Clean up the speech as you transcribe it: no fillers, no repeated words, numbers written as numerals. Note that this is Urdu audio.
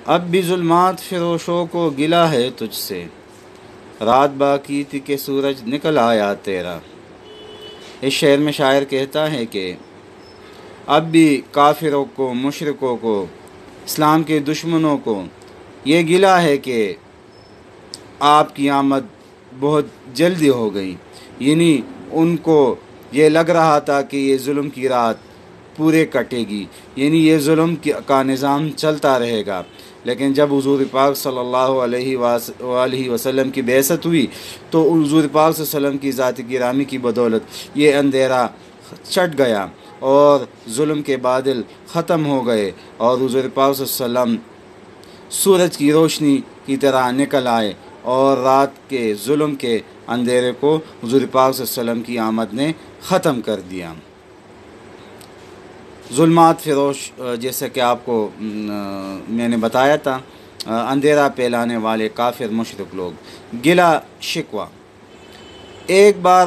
اب بھی ظلمات فروشوں کو گلا ہے تجھ سے، رات باقی تھی کہ سورج نکل آیا تیرا۔ اس شعر میں شاعر کہتا ہے کہ اب بھی کافروں کو، مشرکوں کو، اسلام کے دشمنوں کو یہ گلا ہے کہ آپ کی آمد بہت جلدی ہو گئی، یعنی ان کو یہ لگ رہا تھا کہ یہ ظلم کی رات پورے کٹے گی، یعنی یہ ظلم کا نظام چلتا رہے گا۔ لیکن جب حضور پاک صلی اللہ علیہ وآلہ وسلم کی بعثت ہوئی تو حضور پاک صلی اللہ علیہ وسلم کی ذات گرامی کی بدولت یہ اندھیرا چھٹ گیا اور ظلم کے بادل ختم ہو گئے، اور حضور پاک صلی اللہ علیہ وسلم سورج کی روشنی کی طرح نکل آئے، اور رات کے ظلم کے اندھیرے کو حضور پاک صلی اللہ علیہ وسلم کی آمد نے ختم کر دیا۔ ظلمات فروش، جیسا کہ آپ کو میں نے بتایا تھا، اندھیرا پھیلانے والے کافر مشرک لوگ، گلا شکوہ۔ ایک بار